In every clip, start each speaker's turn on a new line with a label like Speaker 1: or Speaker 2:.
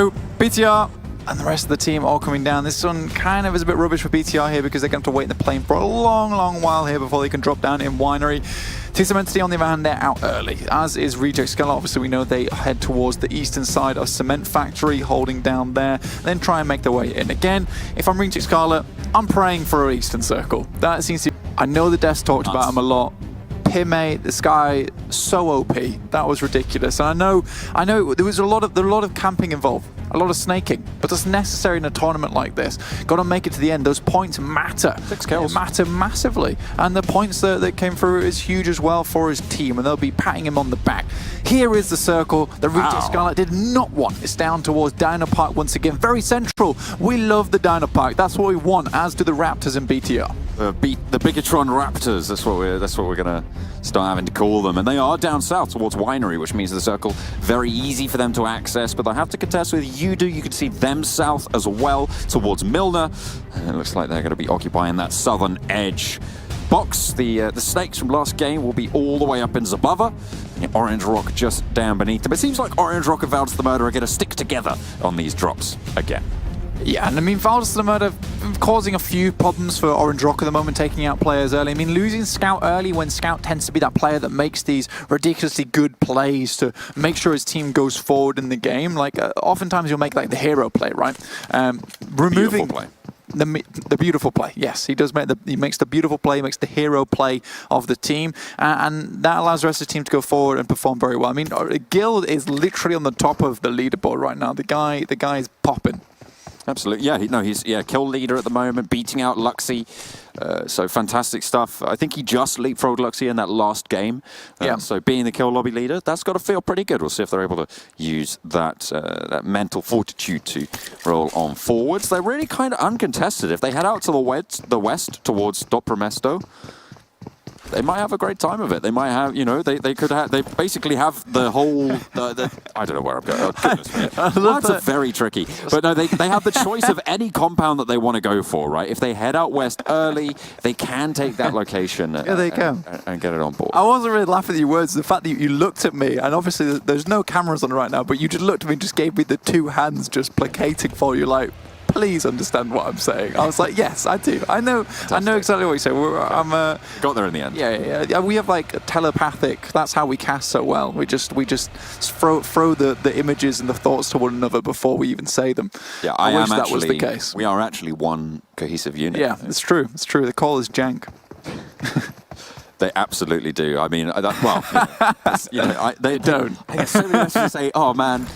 Speaker 1: BTR and the rest of the team all coming down. This one kind of is a bit rubbish for BTR here because they're going to have to wait in the plane for a long while here before they can drop down in Winery. TSM Entity, on the other hand, they're out early, as is Reject Skull. Obviously, we know they head towards the eastern side of Cement Factory, holding down there, then try and make their way in. Again, if I'm Reject Scarlet, I'm praying for an Eastern Circle. That seems to be... I know the devs talked about him a lot. PMA, this guy, so OP. That was ridiculous. And I know there was a lot of camping involved, a lot of snaking, but that's necessary in a tournament like this. Got to make it to the end. Those points matter. 6 kills. They matter massively. And the points that came through is huge as well for his team, and they'll be patting him on the back. Here is the circle that Reject Scarlet did not want. It's down towards Dino Park once again. Very central. We love the Dino Park. That's what we want, as do the Raptors and BTR.
Speaker 2: The Bigatron Raptors. That's what we're gonna start having to call them. And they are down south towards Winery, which means the circle very easy for them to access. But they have to contest with Yudu. You can see them south as well towards Milner. And it looks like they're going to be occupying that southern edge. Box, the snakes from last game will be all the way up in Zabava. And Orange Rock just down beneath them. It seems like Orange Rock and Valdes the Murder are going to stick together on these drops again.
Speaker 1: Yeah, and I mean, Valdes the Murder causing a few problems for Orange Rock at the moment, taking out players early. I mean, losing Scout early when Scout tends to be that player that makes these ridiculously good plays to make sure his team goes forward in the game. Like, oftentimes you'll make like the hero play, right? Removing...
Speaker 2: Beautiful play.
Speaker 1: The beautiful play, yes, he does he makes the beautiful play, he makes the hero play of the team, and that allows the rest of the team to go forward and perform very well. I mean, Gil is literally on the top of the leaderboard right now. The guy is popping.
Speaker 2: Absolutely, yeah. He's kill leader at the moment, beating out Luxy. So fantastic stuff. I think he just leapfrogged Luxy in that last game.
Speaker 1: Yeah.
Speaker 2: So being the kill lobby leader, that's got to feel pretty good. We'll see if they're able to use that mental fortitude to roll on forwards. They're really kind of uncontested. If they head out to the west towards Dopromesto, they might have a great time of it. They might have, they basically have the whole, I don't know where I'm going. Oh, goodness me. That's very tricky. But no, they have the choice of any compound that they want to go for, right? If they head out west early, they can take that location
Speaker 1: yeah, they can.
Speaker 2: And get it on board.
Speaker 1: I wasn't really laughing at your words. The fact that you looked at me, and obviously there's no cameras on right now, but you just looked at me and just gave me the 2 hands just placating for you, like, please understand what I'm saying. I was like, yes, I do. I know exactly what you say.
Speaker 2: Got there in the end.
Speaker 1: Yeah. We have like telepathic. That's how we cast so well. We just throw the images and the thoughts to one another before we even say them.
Speaker 2: Yeah,
Speaker 1: I wish that was the case.
Speaker 2: We are actually one cohesive unit.
Speaker 1: Yeah, it's true. It's true. The call is jank.
Speaker 2: They absolutely do. I mean, they
Speaker 1: don't.
Speaker 2: I get so many messages to say, "Oh man,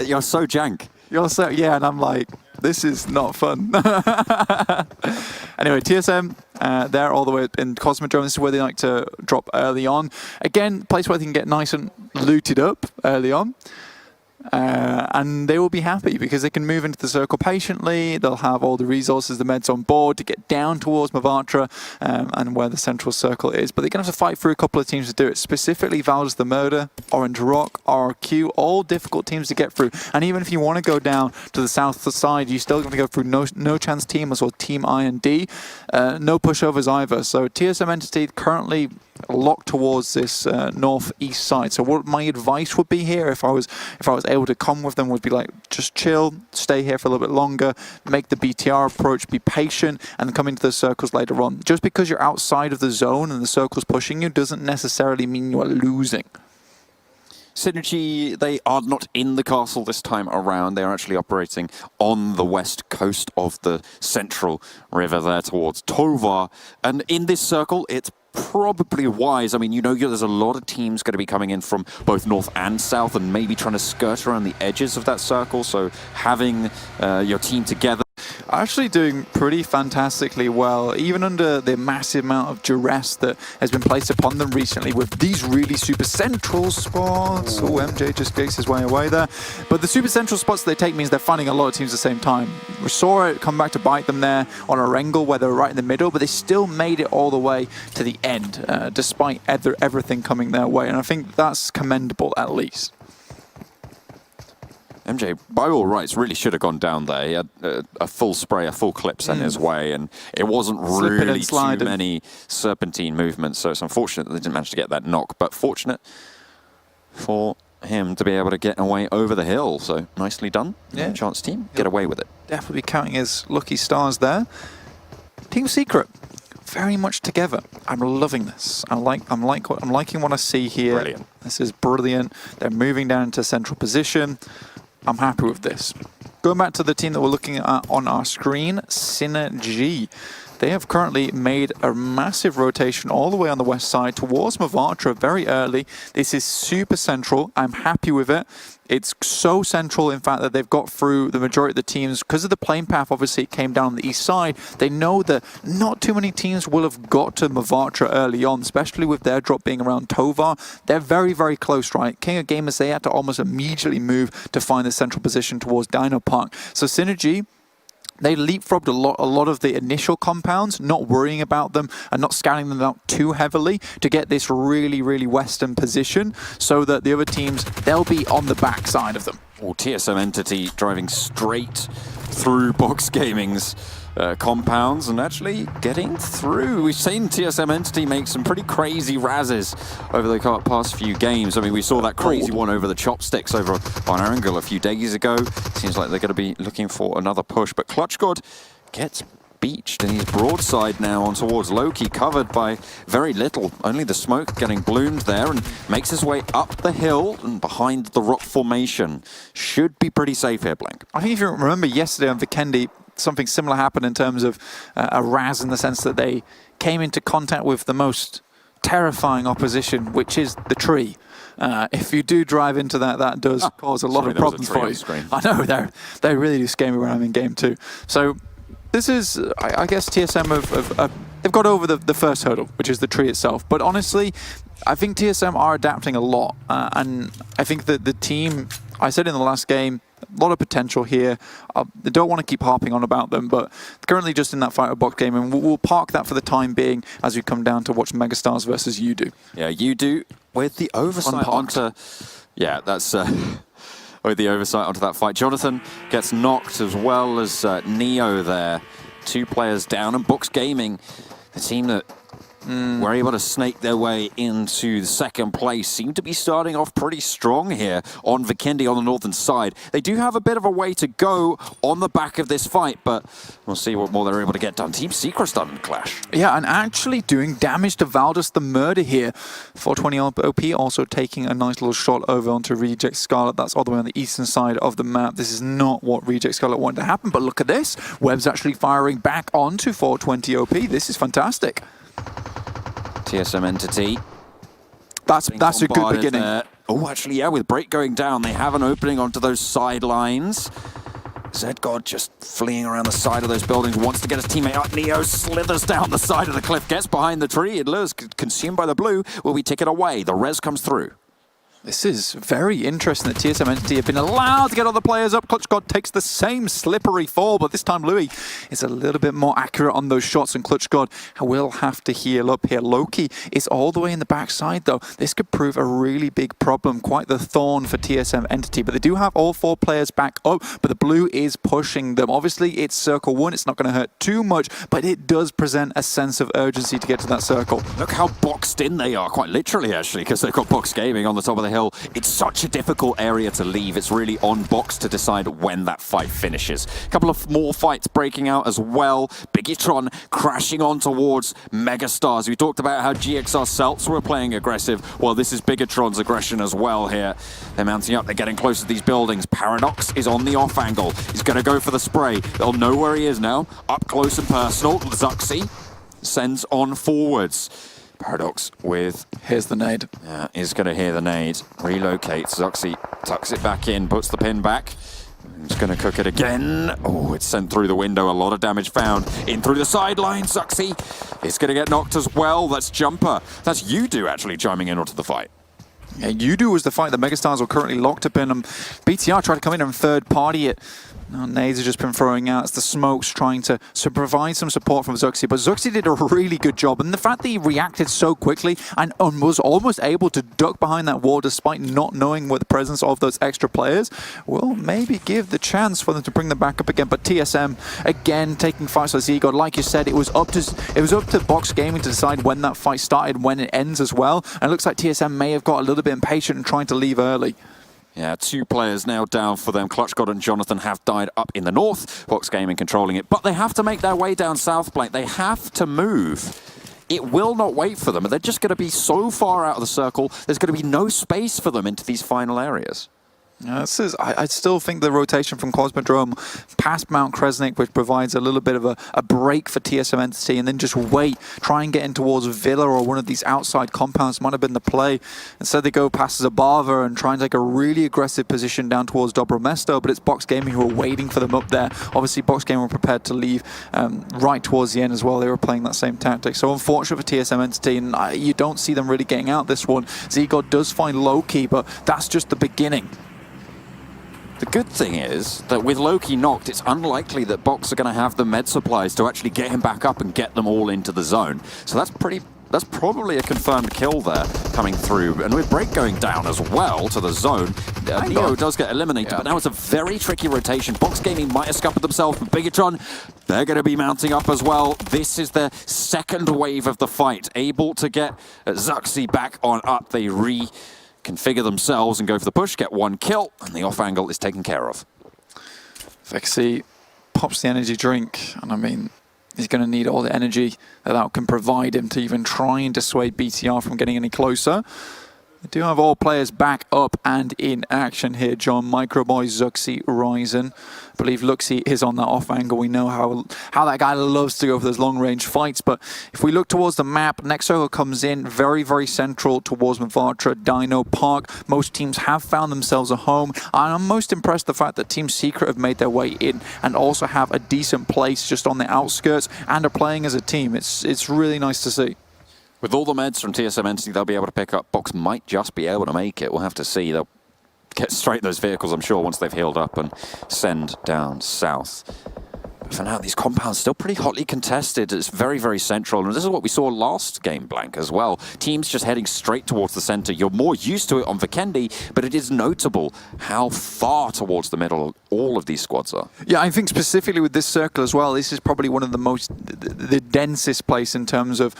Speaker 2: you're so jank."
Speaker 1: You're so, yeah, and I'm like, this is not fun. Anyway, TSM, they're all the way in Cosmodrome. This is where they like to drop early on. Again, place where they can get nice and looted up early on. And they will be happy because they can move into the circle patiently. They'll have all the resources, the meds on board to get down towards Mavatra and where the central circle is. But they're going to have to fight through a couple of teams to do it. Specifically, Valdes the Murder, Orange Rock, RRQ, all difficult teams to get through. And even if you want to go down to the south side, you still have to go through No Chance Team as well, Team I&D. No pushovers either. So TSM Entity currently locked towards this northeast side. So what my advice would be here, if I was able to come with them, would be like, just chill, stay here for a little bit longer, make the BTR approach, be patient, and come into the circles later on. Just because you're outside of the zone and the circle's pushing you doesn't necessarily mean you are losing.
Speaker 2: Synergy, they are not in the castle this time around. They are actually operating on the west coast of the central river there towards Tovar. And in this circle, it's probably wise. I mean, there's a lot of teams going to be coming in from both north and south and maybe trying to skirt around the edges of that circle. So having your team together.
Speaker 1: Actually doing pretty fantastically well, even under the massive amount of duress that has been placed upon them recently with these really super central spots. Oh, MJ just gets his way away there. But the super central spots they take means they're finding a lot of teams at the same time. We saw it come back to bite them there on Erangel, where they were right in the middle, but they still made it all the way to the end, despite everything coming their way. And I think that's commendable, at least.
Speaker 2: MJ, by all rights, really should have gone down there. He had a full spray, a full clip sent his way, and it wasn't really too many serpentine movements, so it's unfortunate that they didn't manage to get that knock, but fortunate for him to be able to get away over the hill. So nicely done.
Speaker 1: Yeah.
Speaker 2: Chance team, get away with it.
Speaker 1: Definitely counting his lucky stars there. Team Secret, very much together. I'm loving this. I'm liking what I see here.
Speaker 2: Brilliant.
Speaker 1: This is brilliant. They're moving down into central position. I'm happy with this. Going back to the team that we're looking at on our screen, Synergy. They have currently made a massive rotation all the way on the west side towards Mavatra very early. This is super central. I'm happy with it. It's so central, in fact, that they've got through the majority of the teams. Because of the plane path, obviously, it came down on the east side. They know that not too many teams will have got to Mavatra early on, especially with their drop being around Tovar. They're very, very close, right? King of Gamers, they had to almost immediately move to find the central position towards Dino Park. So Synergy, they leapfrogged a lot of the initial compounds, not worrying about them and not scanning them out too heavily to get this really, really western position so that the other teams, they'll be on the back side of them.
Speaker 2: Or TSM Entity driving straight through Box Gaming's compounds and actually getting through. We've seen TSM Entity make some pretty crazy razzes over the past few games. I mean, we saw that crazy one over the chopsticks over on Angle a few days ago. Seems like they're going to be looking for another push, but ClutchGod gets beached and he's broadside now on towards Loki, covered by very little. Only the smoke getting bloomed there, and makes his way up the hill and behind the rock formation. Should be pretty safe here, Blink.
Speaker 1: I think if you remember yesterday on Vikendi, something similar happened in terms of a Raz, in the sense that they came into contact with the most terrifying opposition, which is the tree. If you do drive into that, that does cause a lot of problems for you. I know, they really do scare me when I'm in game too. So this is, I guess TSM they've got over the first hurdle, which is the tree itself. But honestly, I think TSM are adapting a lot. And I think that the team, I said in the last game, a lot of potential here. I don't want to keep harping on about them, but currently just in that fight with Box Game, and we'll park that for the time being as we come down to watch Megastars versus Udo.
Speaker 2: Yeah, Udo with the oversight onto... Yeah, that's... with the oversight onto that fight. Jonathan gets knocked as well as Neo there. 2 players down, and Box Gaming, the team that were able to snake their way into the second place, seem to be starting off pretty strong here on Vikendi on the northern side. They do have a bit of a way to go on the back of this fight, but we'll see what more they're able to get done. Team Secret's done in the clash. Yeah,
Speaker 1: and actually doing damage to Valdus the Murder here. 420 OP also taking a nice little shot over onto Reject Scarlet. That's all the way on the eastern side of the map. This is not what Reject Scarlet wanted to happen, but look at this. Webb's actually firing back onto 420 OP. This is fantastic.
Speaker 2: TSM Entity.
Speaker 1: That's a good beginning.
Speaker 2: Oh, actually, yeah, with break going down, they have an opening onto those sidelines. Zedgod just fleeing around the side of those buildings, wants to get his teammate up. Neo slithers down the side of the cliff, gets behind the tree. It lures, consumed by the blue. Will we take it away? The res comes through.
Speaker 1: This is very interesting that TSM Entity have been allowed to get all the players up. ClutchGod takes the same slippery fall, but this time Louis is a little bit more accurate on those shots, and ClutchGod will have to heal up here. Loki is all the way in the backside, though. This could prove a really big problem, quite the thorn for TSM Entity, but they do have all 4 players back up, but the blue is pushing them. Obviously, it's circle 1. It's not going to hurt too much, but it does present a sense of urgency to get to that circle.
Speaker 2: Look how boxed in they are, quite literally, actually, because they've got Box Gaming on the top of the hill. It's such a difficult area to leave. It's really on Box to decide when that fight finishes. A couple of more fights breaking out as well. Biggitron crashing on towards Megastars. We talked about how GXR Celts were playing aggressive. Well, this is Biggitron's aggression as well here. They're mounting up. They're getting close to these buildings. Paradox is on the off angle. He's going to go for the spray. They'll know where he is now. Up close and personal. Zuxi sends on forwards. Paradox with...
Speaker 1: Here's the nade.
Speaker 2: Yeah, he's going to hear the nade. Relocates. Zuxi tucks it back in, puts the pin back. He's going to cook it again. Oh, it's sent through the window. A lot of damage found. In through the sideline. Zuxi is going to get knocked as well. That's Jumper. That's Udo actually chiming in onto the fight.
Speaker 1: Yeah, Udo was the fight that Megastars were currently locked up in. BTR tried to come in and third party it. Now, nades have just been throwing out. It's the smokes trying to provide some support from Zuxi. But Zuxi did a really good job. And the fact that he reacted so quickly and was almost able to duck behind that wall despite not knowing what the presence of those extra players will maybe give the chance for them to bring them back up again. But TSM, again, taking fights with Zegod. Like you said, it was up to Box Gaming to decide when that fight started, when it ends as well. And it looks like TSM may have got a little bit impatient and trying to leave early.
Speaker 2: Yeah, 2 players now down for them. ClutchGod and Jonathan have died up in the north. Box Gaming controlling it. But they have to make their way down South Blake. They have to move. It will not wait for them. They're just going to be so far out of the circle, there's going to be no space for them into these final areas.
Speaker 1: I still think the rotation from Cosmodrome past Mount Kresnik, which provides a little bit of a break for TSM Entity, and then just wait, try and get in towards Villa or one of these outside compounds might have been the play. Instead they go past Zabava and try and take a really aggressive position down towards Dobromesto, but it's Box Gaming who are waiting for them up there. Obviously Box Gaming were prepared to leave right towards the end as well. They were playing that same tactic. So unfortunate for TSM Entity, and you don't see them really getting out this one. Zegod does find Loki, but that's just the beginning.
Speaker 2: The good thing is that with Loki knocked, it's unlikely that Box are going to have the med supplies to actually get him back up and get them all into the zone. So that's probably a confirmed kill there coming through. And with Break going down as well to the zone, Neo does get eliminated, but now it's a very tricky rotation. Box Gaming might have scuppered themselves, but Bigatron, they're going to be mounting up as well. This is their second wave of the fight. Able to get Zuxi back on up. They reconfigure themselves and go for the push, get 1 kill, and the off angle is taken care of.
Speaker 1: Vexy pops the energy drink, and I mean, he's going to need all the energy that can provide him to even try and dissuade BTR from getting any closer. We do have all players back up and in action here. John, Microboy, Zuxi, Ryzen. I believe Luxi is on that off angle. We know how that guy loves to go for those long range fights. But if we look towards the map, next circle comes in very, very central towards Mavatra, Dino Park. Most teams have found themselves a home. And I'm most impressed the fact that Team Secret have made their way in and also have a decent place just on the outskirts and are playing as a team. It's really nice to see.
Speaker 2: With all the meds from TSM Entity, they'll be able to pick up. Box might just be able to make it. We'll have to see. They'll get straight those vehicles, I'm sure, once they've healed up and send down south. But for now, these compounds still pretty hotly contested. It's very, very central. And this is what we saw last game blank as well. Teams just heading straight towards the center. You're more used to it on Vikendi, but it is notable how far towards the middle all of these squads are.
Speaker 1: Yeah, I think specifically with this circle as well, this is probably one of the densest place in terms of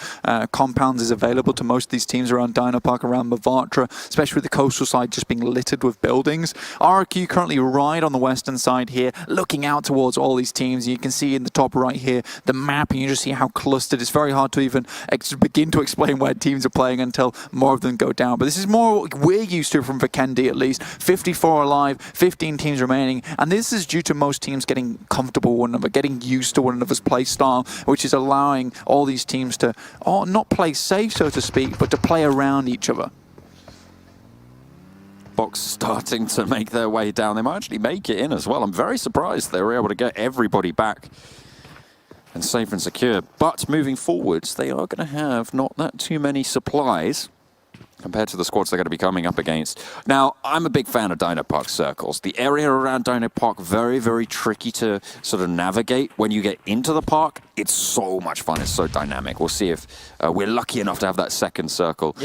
Speaker 1: compounds is available to most of these teams around Dino Park, around Mavatra, especially with the coastal side just being littered with buildings. RRQ currently right on the western side here, looking out towards all these teams. You can see in the top right here the map, and you just see how clustered. It's very hard to even begin to explain where teams are playing until more of them go down. But this is more what we're used to from Vikendi at least. 54 alive, 15 teams remaining. And this is due to most teams getting comfortable with one another, getting used to one another's play style, which is allowing all these teams to not play safe, so to speak, but to play around each other.
Speaker 2: Box starting to make their way down. They might actually make it in as well. I'm very surprised they were able to get everybody back and safe and secure. But moving forwards, they are going to have not that too many supplies compared to the squads they're going to be coming up against. Now, I'm a big fan of Dino Park circles. The area around Dino Park, very, very tricky to sort of navigate. When you get into the park, it's so much fun. It's so dynamic. We'll see if we're lucky enough to have that second circle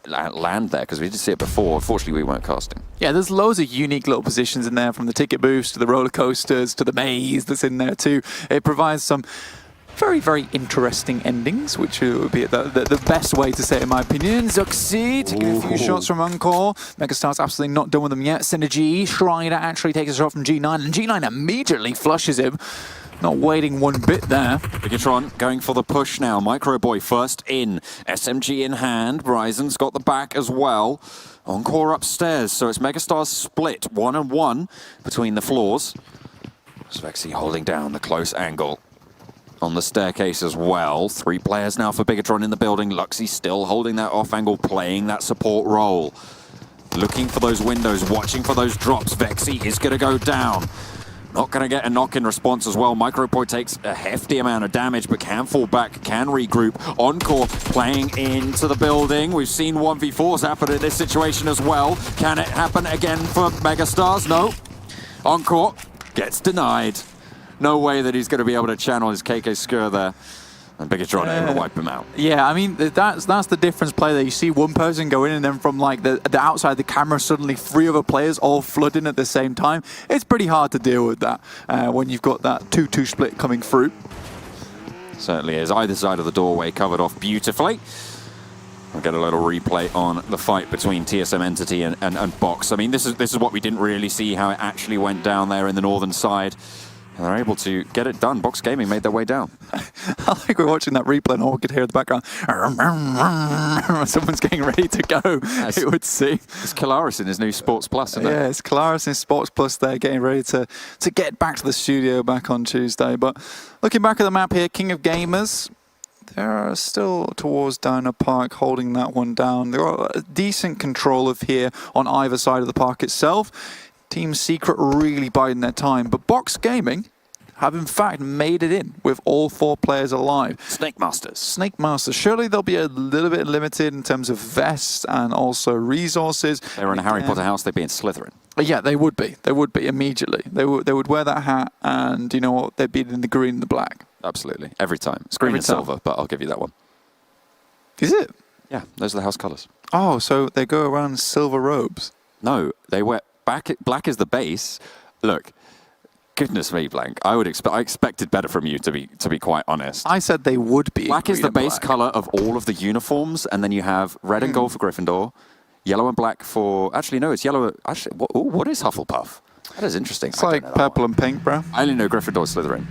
Speaker 2: land there, because we did see it before. Unfortunately, we weren't casting.
Speaker 1: Yeah, there's loads of unique little positions in there, from the ticket booths to the roller coasters to the maze that's in there too. It provides some very, very interesting endings, which would be the best way to say it, in my opinion. Zuxi taking a few shots from Encore. Megastar's absolutely not done with them yet. Synergy, Strider actually takes a shot from G9, and G9 immediately flushes him. Not waiting one bit there.
Speaker 2: Bigatron going for the push now. Microboy first in. SMG in hand. Ryzen's got the back as well. Encore upstairs, so it's Megastar's split 1-on-1 between the floors. Svexi holding down the close angle on the staircase as well. 3 players now for Bigatron in the building. Luxy still holding that off angle, playing that support role. Looking for those windows, watching for those drops. Vexy is going to go down. Not going to get a knock in response as well. Microboy takes a hefty amount of damage, but can fall back, can regroup. Encore playing into the building. We've seen 1v4s happen in this situation as well. Can it happen again for Megastars? No. Encore gets denied. No way that he's going to be able to channel his KK Skur there. And Bigatron able to wipe him out.
Speaker 1: Yeah, I mean, that's the difference play there. You see one person go in and then from like the outside of the camera, suddenly 3 other players all flood in at the same time. It's pretty hard to deal with that when you've got that 2-2 split coming through.
Speaker 2: Certainly is. Either side of the doorway covered off beautifully. We'll get a little replay on the fight between TSM Entity and Box. I mean, this is what we didn't really see, how it actually went down there in the northern side. And they're able to get it done. Box Gaming made their way down.
Speaker 1: I think we're watching that replay and all we could hear in the background, someone's getting ready to go, yes. It would seem.
Speaker 2: It's Kalaris in his new Sports Plus, isn't it?
Speaker 1: Yeah, it's Kalaris in Sports Plus there, getting ready to get back to the studio back on Tuesday. But looking back at the map here, King of Gamers, they're still towards Dino Park, holding that one down. They're a decent control of here on either side of the park itself. Team Secret really biding their time, but Box Gaming have in fact made it in with all 4 players alive.
Speaker 2: Snake Masters.
Speaker 1: Snake Masters. Surely they'll be a little bit limited in terms of vests and also resources.
Speaker 2: They were in a Harry Potter house, they'd be in Slytherin.
Speaker 1: Yeah, they would be. They would be immediately. They would wear that hat and you know what? They'd be in the green and the black.
Speaker 2: Absolutely. Every time. It's green and silver, but I'll give you that one.
Speaker 1: Is it?
Speaker 2: Yeah, those are the house colours.
Speaker 1: Oh, so they go around in silver robes?
Speaker 2: No, they wear... Black is the base. Look, goodness me, Blank. I expected better from you, to be quite honest.
Speaker 1: I said they would be.
Speaker 2: Black is the base color of all of the uniforms, and then you have red and gold for Gryffindor, yellow and black for. Actually, no, it's yellow. Actually, what is Hufflepuff? That is interesting.
Speaker 1: It's like purple and pink, bro.
Speaker 2: I only know Gryffindor, Slytherin.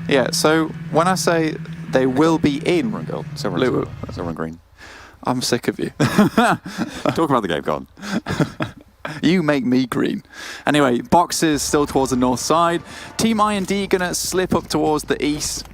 Speaker 1: Yeah. So when I say they will be in,
Speaker 2: silver and gold, silver and green.
Speaker 1: I'm sick of you.
Speaker 2: Talk about the game, go on.
Speaker 1: You make me green. Anyway, Box is still towards the north side. Team I&D going to slip up towards the east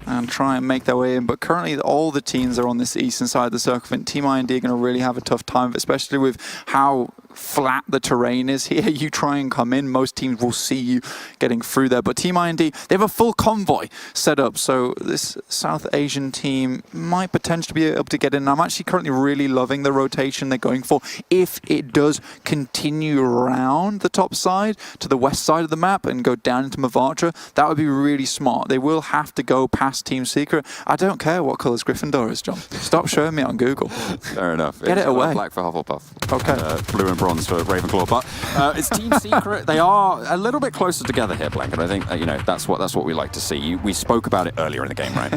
Speaker 1: and try and make their way in. But currently, all the teams are on this eastern side of the circle. I think Team I&D are going to really have a tough time, especially with how flat the terrain is here. You try and come in, most teams will see you getting through there. But Team I&D, they have a full convoy set up, so this South Asian team might potentially be able to get in. I'm actually currently really loving the rotation they're going for. If it does continue around the top side to the west side of the map and go down into Mavatra, that would be really smart. They will have to go past Team Secret. I don't care what colours Gryffindor is, John. Stop showing me on Google.
Speaker 2: Fair enough.
Speaker 1: Get it away.
Speaker 2: Black for Hufflepuff.
Speaker 1: Okay.
Speaker 2: Blue and bronze for Ravenclaw, but it's Team Secret. They are a little bit closer together here, Blank, and I think you know that's what we like to see. We spoke about it earlier in the game, right?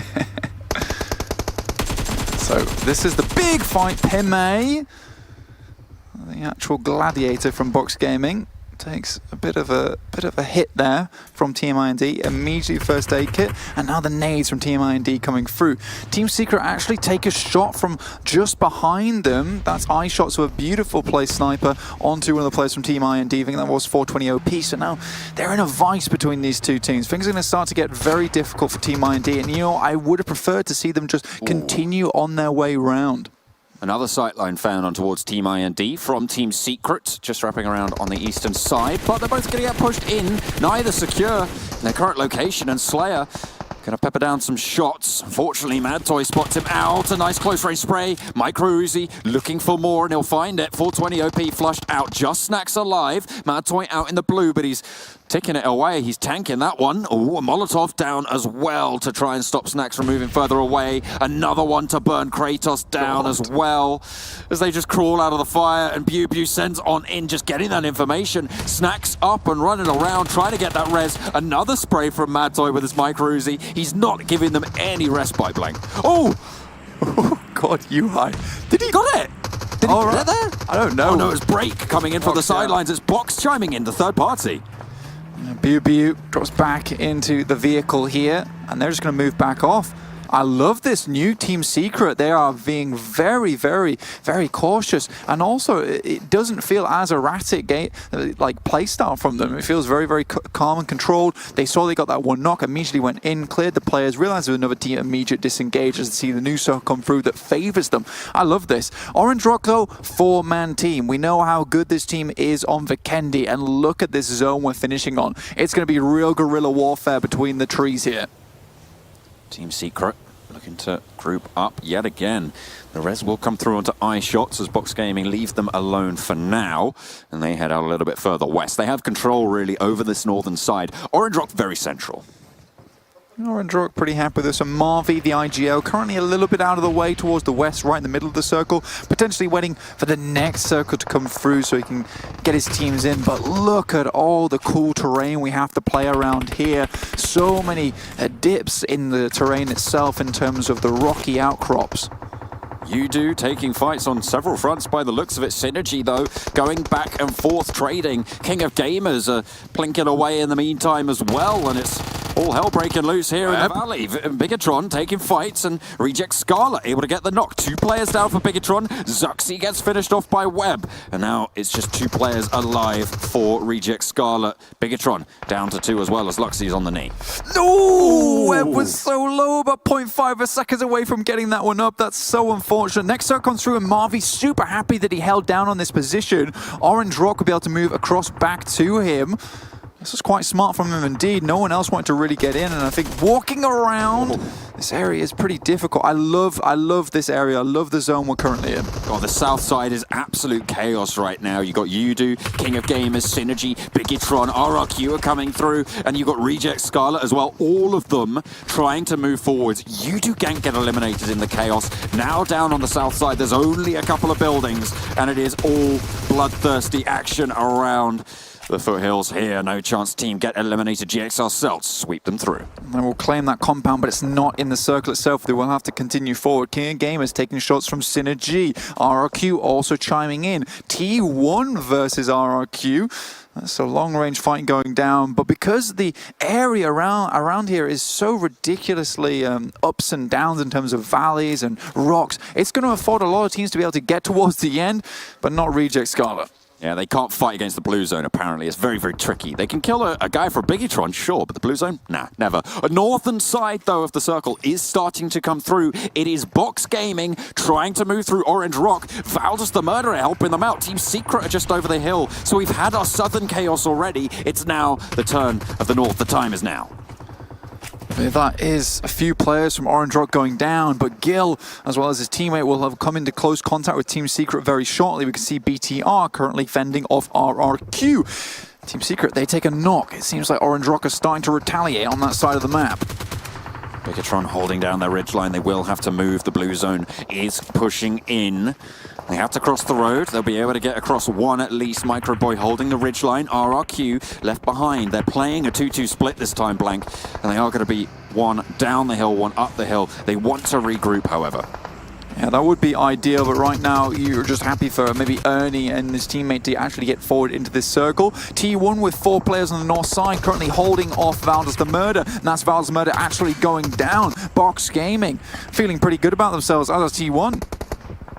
Speaker 1: So this is the big fight. Peme, the actual gladiator from Box Gaming, takes a bit of a hit there from Team I&D. Immediately first aid kit, and now the nades from Team I&D coming through. Team Secret actually take a shot from just behind them. That's eye shot, so a beautiful play sniper onto one of the players from Team I&D. I think that was 420 OP. So now they're in a vice between these two teams. Things are going to start to get very difficult for Team I&D, and you know I would have preferred to see them just continue on their way round.
Speaker 2: Another sightline found on towards Team I&D from Team Secret, just wrapping around on the eastern side, but they're both going to get pushed in, neither secure in their current location, and Slayer going to pepper down some shots. Unfortunately, Mad Toy spots him out. A nice close range spray. Micro Uzi looking for more, and he'll find it. 420 OP flushed out. Just Snacks alive. Mad Toy out in the blue, but he's ticking it away. He's tanking that one. Oh, a Molotov down as well to try and stop Snacks from moving further away. Another one to burn Kratos down as well as they just crawl out of the fire, and Pubg sends on in, just getting that information. Snacks up and running around, trying to get that res. Another spray from Mad Toy with his Micro Uzi. He's not giving them any respite, Blank. Oh!
Speaker 1: Oh, God, UI.
Speaker 2: Did he got it? Did he get it there?
Speaker 1: I don't know.
Speaker 2: Oh, no, it's Break coming in from the sidelines. It's Box chiming in, the third party.
Speaker 1: Pubg drops back into the vehicle here, and they're just going to move back off. I love this new Team Secret. They are being very, very, very cautious, and also it doesn't feel as erratic like play style from them. It feels very, very calm and controlled. They saw they got that one knock, immediately went in, cleared the players, realized there was another team, immediate disengage as they see the new circle come through that favors them. I love this. Orange Rock though, 4-man team. We know how good this team is on Vikendi, and look at this zone we're finishing on. It's going to be real guerrilla warfare between the trees here.
Speaker 2: Team Secret looking to group up yet again. The res will come through onto eye shots as Box Gaming leave them alone for now, and they head out a little bit further west. They have control really over this northern side. Orange Rock very central.
Speaker 1: Orange Rock pretty happy with this. And Marvi, the IGL, currently a little bit out of the way towards the west, right in the middle of the circle, potentially waiting for the next circle to come through so he can get his teams in. But look at all the cool terrain we have to play around here. So many dips in the terrain itself in terms of the rocky outcrops.
Speaker 2: You taking fights on several fronts by the looks of it. Synergy, though, going back and forth trading. King of Gamers plinking away in the meantime as well, and it's all hell breaking loose here in the valley. Bigatron taking fights, and Reject Scarlet able to get the knock. 2 players down for Bigatron. Zuxi gets finished off by Webb, and now it's just 2 players alive for Reject Scarlet. Bigatron down to 2 as well as Luxie's on the knee.
Speaker 1: No! Webb was so low, about 0.5 seconds away from getting that one up. That's so unfortunate. Next circle comes through, and Marvi super happy that he held down on this position. Orange Rock will be able to move across back to him. This was quite smart from him indeed. No one else wanted to really get in, and I think walking around this area is pretty difficult. I love this area. I love the zone we're currently in.
Speaker 2: Oh, the south side is absolute chaos right now. You got Yudu, King of Gamers, Synergy, Bigatron, RRQ are coming through, and you got Reject Scarlet as well. All of them trying to move forwards. Yudu can't get eliminated in the chaos. Now down on the south side, there's only a couple of buildings, and it is all bloodthirsty action around the foothills here. No chance team get eliminated. GXR Celts sweep them through.
Speaker 1: They will claim that compound, but it's not in the circle itself. They will have to continue forward. King of Gamers taking shots from Synergy. RRQ also chiming in. T1 versus RRQ. That's a long-range fight going down, but because the area around here is so ridiculously ups and downs in terms of valleys and rocks, it's going to afford a lot of teams to be able to get towards the end, but not Reject Scarlet.
Speaker 2: Yeah, they can't fight against the blue zone, apparently. It's very, very tricky. They can kill a guy for a Bigatron, sure, but the blue zone? Nah, never. A northern side, though, of the circle is starting to come through. It is Box Gaming trying to move through Orange Rock. Valdez the Murderer helping them out. Team Secret are just over the hill. So we've had our southern chaos already. It's now the turn of the north. The time is now.
Speaker 1: That is a few players from Orange Rock going down, but Gil, as well as his teammate, will have come into close contact with Team Secret very shortly. We can see BTR currently fending off RRQ. Team Secret, they take a knock. It seems like Orange Rock are starting to retaliate on that side of the map.
Speaker 2: Bigatron holding down their ridgeline. They will have to move. The blue zone is pushing in. They have to cross the road. They'll be able to get across 1 at least. Microboy holding the ridgeline. RRQ left behind. They're playing a 2-2 split this time, Blank, and they are going to be 1 down the hill, 1 up the hill. They want to regroup, however.
Speaker 1: Yeah, that would be ideal, but right now you're just happy for maybe Ernie and his teammate to actually get forward into this circle. T1 with 4 players on the north side, currently holding off Valdez the Murder, and that's Valdez the Murder actually going down. Box Gaming feeling pretty good about themselves as a T1.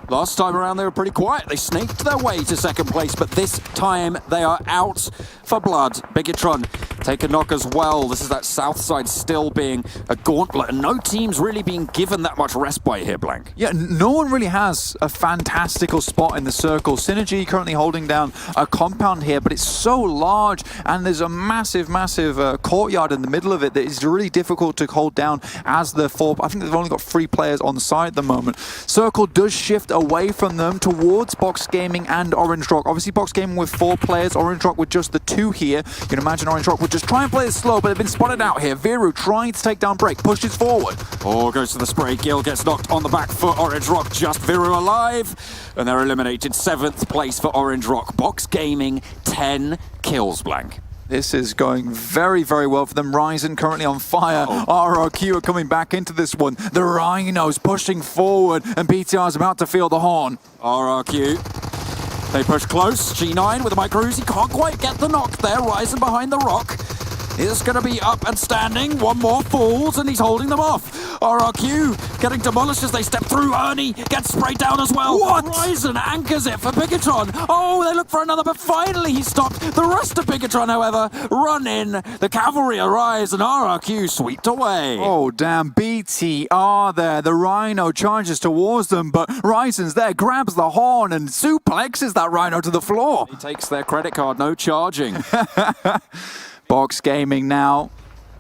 Speaker 2: Last time around, they were pretty quiet. They snaked their way to second place, but this time they are out for blood. Bigatron take a knock as well. This is that south side still being a gauntlet, and no team's really being given that much respite here, Blank.
Speaker 1: Yeah, no one really has a fantastical spot in the circle. Synergy currently holding down a compound here, but it's so large, and there's a massive courtyard in the middle of it that is really difficult to hold down as the 4. I think they've only got 3 players on site at the moment. Circle does shift away from them towards Box Gaming and Orange Rock. Obviously, Box Gaming with 4 players, Orange Rock with just the 2 here. You can imagine Orange Rock would just try and play it slow, but they've been spotted out here. Viru trying to take down Break, pushes forward.
Speaker 2: Oh, goes to the spray. Gil gets knocked on the back foot. Orange Rock just Viru alive, and they're eliminated. 7th place for Orange Rock. Box Gaming, 10 kills, Blank.
Speaker 1: This is going very, very well for them. Ryzen currently on fire. RRQ are coming back into this one. The Rhinos pushing forward, and BTR is about to feel the horn.
Speaker 2: RRQ, they push close. G9 with a micro Uzi, can't quite get the knock there. Ryzen behind the rock is going to be up and standing. 1 more falls, and he's holding them off. RRQ getting demolished as they step through. Ernie gets sprayed down as well.
Speaker 1: What?
Speaker 2: Ryzen anchors it for Bigatron. Oh, they look for another, but finally he stopped. The rest of Bigatron, however, run in. The cavalry arrives, and RRQ swept away.
Speaker 1: Oh, damn. BTR there. The Rhino charges towards them, but Ryzen's there, grabs the horn, and suplexes that Rhino to the floor.
Speaker 2: He takes their credit card, no charging.
Speaker 1: Box Gaming now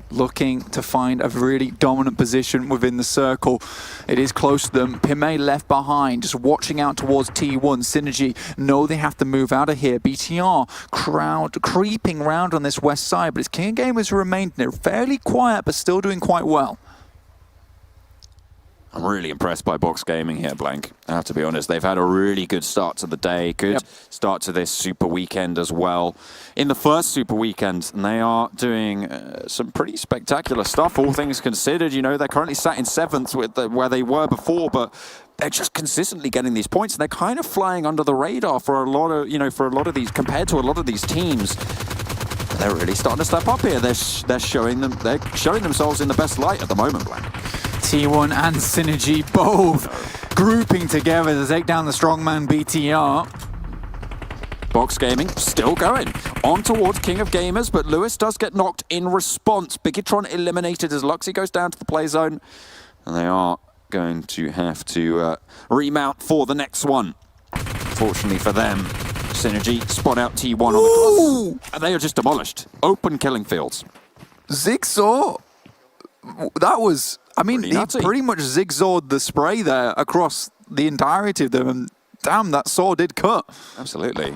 Speaker 1: looking to find a really dominant position within the circle. It is close to them. Pimay left behind, just watching out towards T1. Synergy know they have to move out of here. BTR crowd creeping round on this west side, but it's King of Gamers who remained there, fairly quiet, but still doing quite well.
Speaker 2: I'm really impressed by Box Gaming here, Blank. I have to be honest. They've had a really good start to the day, good start to this Super Weekend as well. In the first Super Weekend, and they are doing some pretty spectacular stuff, all things considered. You know, they're currently sat in 7th with where they were before, but they're just consistently getting these points, and they're kind of flying under the radar for a lot of, for a lot of these, compared to a lot of these teams. They're really starting to step up here. They're showing themselves in the best light at the moment, Blank.
Speaker 1: T1 and Synergy both grouping together to take down the strongman BTR.
Speaker 2: Box Gaming still going on towards King of Gamers, but Lewis does get knocked in response. Biggitron eliminated as Luxy goes down to the play zone, and they are going to have to remount for the next one. Fortunately for them, Synergy spot out T1 on the cross, and they are just demolished. Open killing fields.
Speaker 1: Zigzaw, that was, I mean, he
Speaker 2: nutty.
Speaker 1: pretty much zigzagged the spray there across the entirety of them, and damn, that saw did cut.
Speaker 2: Absolutely.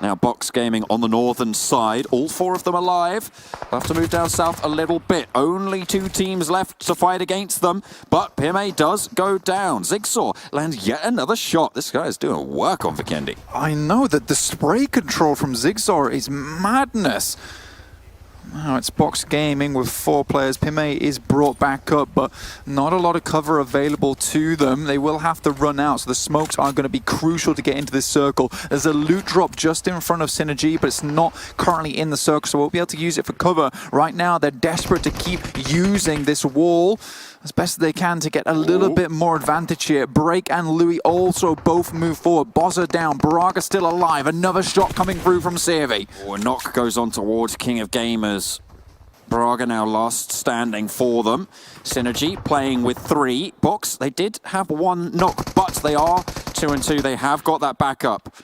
Speaker 2: Now Box Gaming on the northern side, all 4 of them alive. They'll have to move down south a little bit. Only 2 teams left to fight against them, but Pimay does go down. Zigzaw lands yet another shot. This guy is doing work on Vikendi.
Speaker 1: I know that the spray control from Zigzaw is madness. Now it's Box Gaming with 4 players. Pimay is brought back up, but not a lot of cover available to them. They will have to run out, so the smokes are going to be crucial to get into this circle. There's a loot drop just in front of Synergy, but it's not currently in the circle, so we'll be able to use it for cover. Right now, they're desperate to keep using this wall as best as they can to get a little bit more advantage here. Break and Louis also both move forward. Bozza down, Braga still alive. Another shot coming through from Sevi.
Speaker 2: A knock goes on towards King of Gamers. Braga now last standing for them. Synergy playing with 3. Box, they did have 1 knock, but they are 2 and 2. They have got that back up.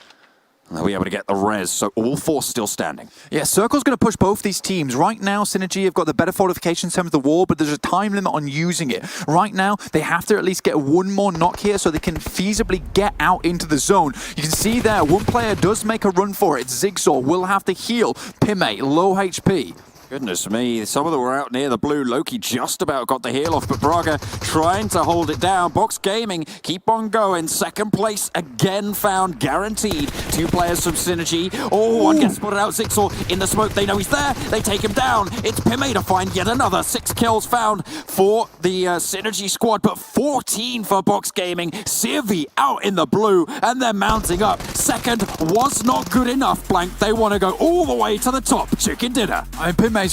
Speaker 2: And they'll be able to get the res, so all 4 still standing.
Speaker 1: Yeah, Circle's going to push both these teams. Right now, Synergy have got the better fortification in terms of the wall, but there's a time limit on using it. Right now, they have to at least get 1 more knock here so they can feasibly get out into the zone. You can see there, 1 player does make a run for it. Zigzaw will have to heal. Pimay, low HP.
Speaker 2: Goodness me, some of them were out near the blue. Loki just about got the heal off, but Braga trying to hold it down. Box Gaming keep on going. 2nd place again found, guaranteed. 2 players from Synergy. Oh, one gets spotted out. Zigzaw in the smoke. They know he's there. They take him down. It's Pimay to find yet another. 6 kills found for the Synergy squad, but 14 for Box Gaming. Sevi out in the blue, and they're mounting up. 2nd was not good enough, Blank. They want to go all the way to the top. Chicken dinner.
Speaker 1: Pimay's